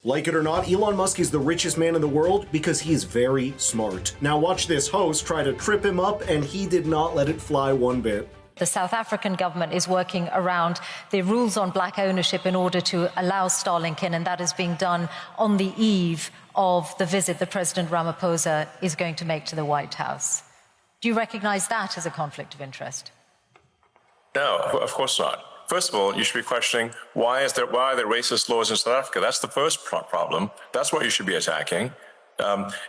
Like it or not, Elon Musk is the richest man in the world because he is very smart. Now watch this host try to trip him up, and he did not let it fly one bit. The South African government is working around the rules on black ownership in order to allow Starlink in, and that is being done on the eve of the visit that President Ramaphosa is going to make to the White House. Do you recognize that as a conflict of interest? No, of course not. First of all, you should be questioning why are there racist laws in South Africa? That's the first problem. That's what you should be attacking.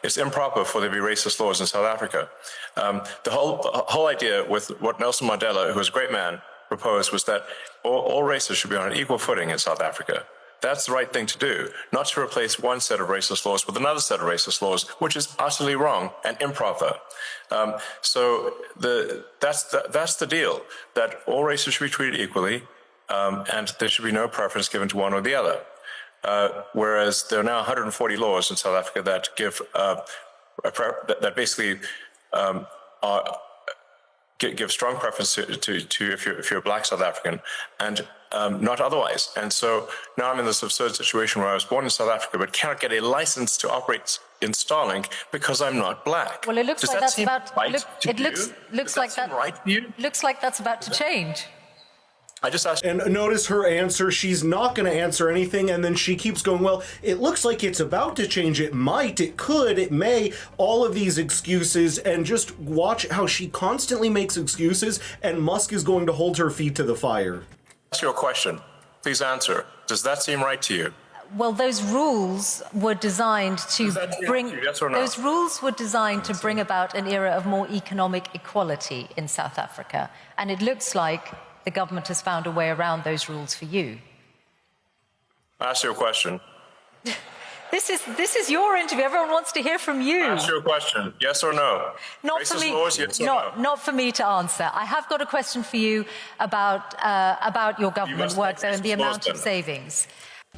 It's improper for there to be racist laws in South Africa. The whole idea with what Nelson Mandela, who was a great man, proposed was that all races should be on an equal footing in South Africa. That's the right thing to do, not to replace one set of racist laws with another set of racist laws, which is utterly wrong and improper. So that's the deal, that all races should be treated equally, and there should be no preference given to one or the other. Whereas there are now 140 laws in South Africa that give that basically give strong preference to if you're a black South African, and not otherwise. And so now I'm in this absurd situation where I was born in South Africa but cannot get a license to operate in Starlink because I'm not black. Well, it looks like that's about. Looks like that's about to change. I just asked. And notice her answer, she's not going to answer anything, and then she keeps going, well, it looks like it's about to change. It might, it could, it may, all of these excuses, and just watch how she constantly makes excuses, and Musk is going to hold her feet to the fire. Ask you a question. Please answer. Does that seem right to you? Well, those rules were designed to bring. Yes or no? Those rules were designed to bring about an era of more economic equality in South Africa, and it looks like the government has found a way around those rules for you. I asked you a question. This is your interview. Everyone wants to hear from you. I asked you a question. Yes or no? Not Racist for me. Laws, yes or no? Not for me to answer. I have got a question for you about your government work though, and the amount of savings.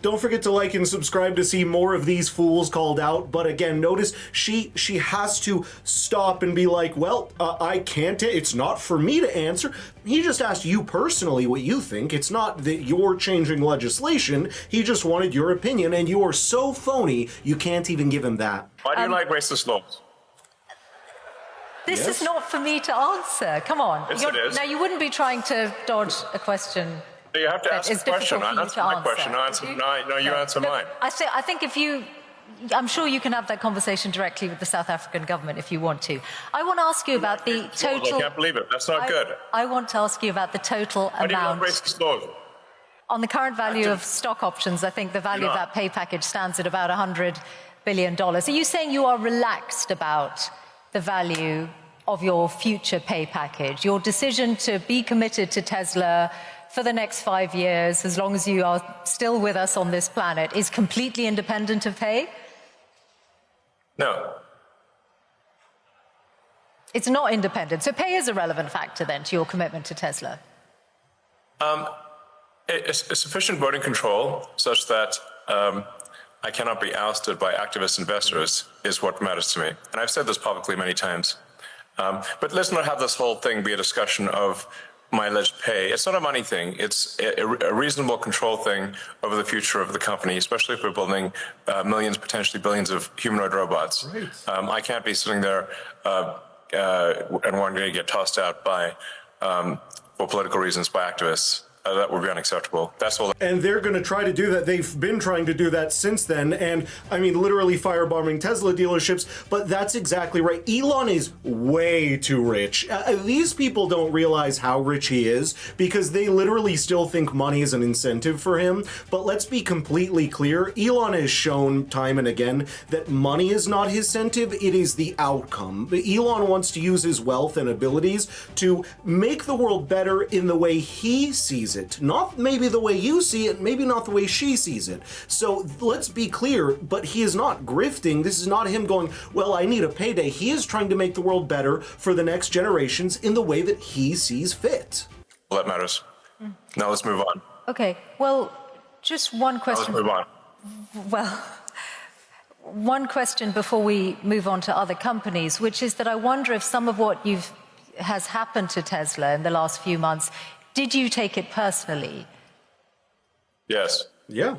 Don't forget to like and subscribe to see more of these fools called out. But again, notice she has to stop and be like, well, I can't, it's not for me to answer. He just asked you personally what you think. It's not that you're changing legislation. He just wanted your opinion, and you are so phony, you can't even give him that. Why do you like racist laws? This is not for me to answer. Come on. Yes, it is. Now, you wouldn't be trying to dodge a question. You have to ask a question. I answer my question. No, you answer mine. I think I'm sure you can have that conversation directly with the South African government if you want to. I want to ask you about the total. I can't believe it. That's not good. I want to ask you about the total amount. Why do you like racist laws? On the current value of stock options, I think the value of that pay package stands at about $100 billion. Are you saying you are relaxed about the value of your future pay package, your decision to be committed to Tesla for the next 5 years, as long as you are still with us on this planet, is completely independent of pay? No. It's not independent. So pay is a relevant factor then to your commitment to Tesla? A sufficient voting control such that I cannot be ousted by activist investors is what matters to me. And I've said this publicly many times. But let's not have this whole thing be a discussion of my alleged pay. It's not a money thing. It's a reasonable control thing over the future of the company, especially if we're building millions, potentially billions of humanoid robots. Right. I can't be sitting there and wanting to get tossed out by, for political reasons, by activists. That would be unacceptable. That's all. And they're going to try to do that. They've been trying to do that since then. And I mean, literally firebombing Tesla dealerships. But that's exactly right. Elon is way too rich. These people don't realize how rich he is because they literally still think money is an incentive for him. But let's be completely clear. Elon has shown time and again that money is not his incentive. It is the outcome. Elon wants to use his wealth and abilities to make the world better in the way he sees it. Not maybe the way you see it, maybe not the way she sees it. So let's be clear, but he is not grifting. This is not him going, well, I need a payday. He is trying to make the world better for the next generations in the way that he sees fit. Well, that matters. Now let's move on. Okay, well, just one question. Let's move on. Well, one question before we move on to other companies, which is that I wonder if some of what has happened to Tesla in the last few months, did you take it personally? Yes. Yeah.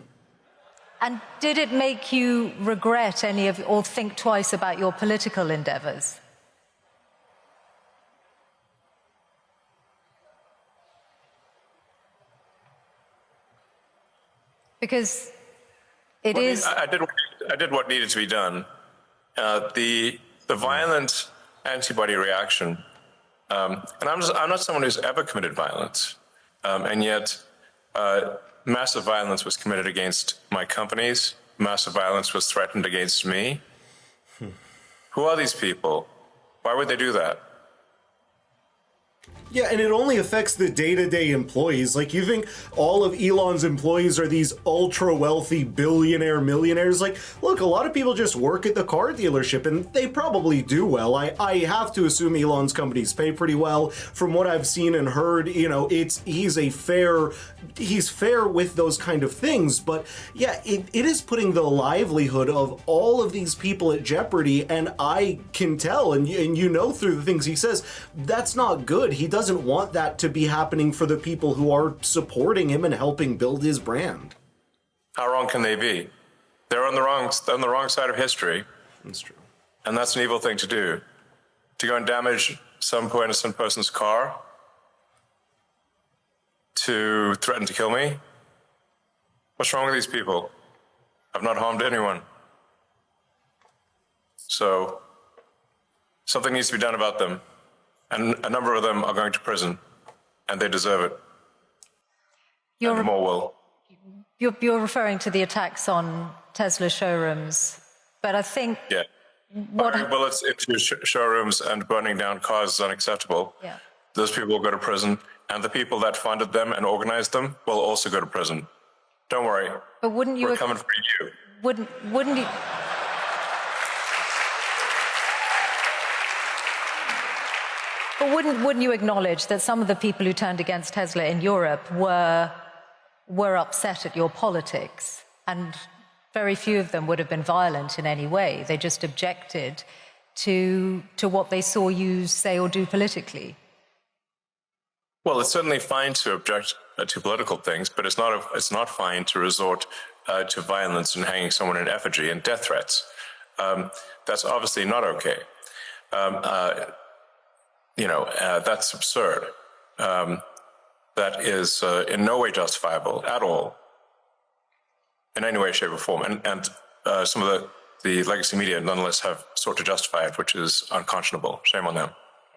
And did it make you regret any of, or think twice about your political endeavors? Because it is. I did what needed to be done. The violent antibody reaction, and I'm not someone who's ever committed violence, and yet massive violence was committed against my companies. Massive violence was threatened against me. Who are these people? Why would they do that? Yeah, and it only affects the day-to-day employees. Like, you think all of Elon's employees are these ultra-wealthy billionaire millionaires? Like, look, a lot of people just work at the car dealership, and they probably do well. I have to assume Elon's companies pay pretty well. From what I've seen and heard, you know, he's fair with those kind of things. But yeah, it is putting the livelihood of all of these people at jeopardy, and I can tell, and you know through the things he says, that's not good. He doesn't want that to be happening for the people who are supporting him and helping build his brand. How wrong can they be? They're on the wrong side of history. That's true. And that's an evil thing to do. To go and damage some poor innocent person's car, to threaten to kill me. What's wrong with these people? I've not harmed anyone. So something needs to be done about them. And a number of them are going to prison, and they deserve it. And more will. You're referring to the attacks on Tesla showrooms, but I think... Yeah. Firing bullets into showrooms and burning down cars is unacceptable. Yeah. Those people will go to prison, and the people that funded them and organized them will also go to prison. Don't worry. But wouldn't you... We're coming for you. Wouldn't you... But wouldn't you acknowledge that some of the people who turned against Tesla in Europe were upset at your politics, and very few of them would have been violent in any way? They just objected to what they saw you say or do politically. Well, it's certainly fine to object to political things, but it's not fine to resort to violence and hanging someone in effigy and death threats. That's obviously not okay. That's absurd. That is in no way justifiable at all, in any way, shape, or form. And some of the legacy media nonetheless have sought to justify it, which is unconscionable. Shame on them.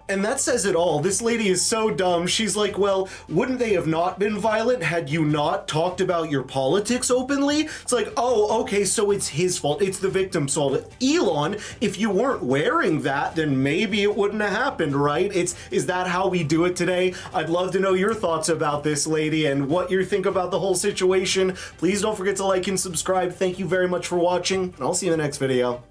And that says it all. This lady is so dumb. She's like, well, wouldn't they have not been violent had you not talked about your politics openly? It's like, oh, okay, so it's his fault. It's the victim's fault. Elon, if you weren't wearing that, then maybe it wouldn't have happened, right? Is that how we do it today? I'd love to know your thoughts about this lady and what you think about the whole situation. Please don't forget to like and subscribe. Thank you very much for watching, and I'll see you in the next video.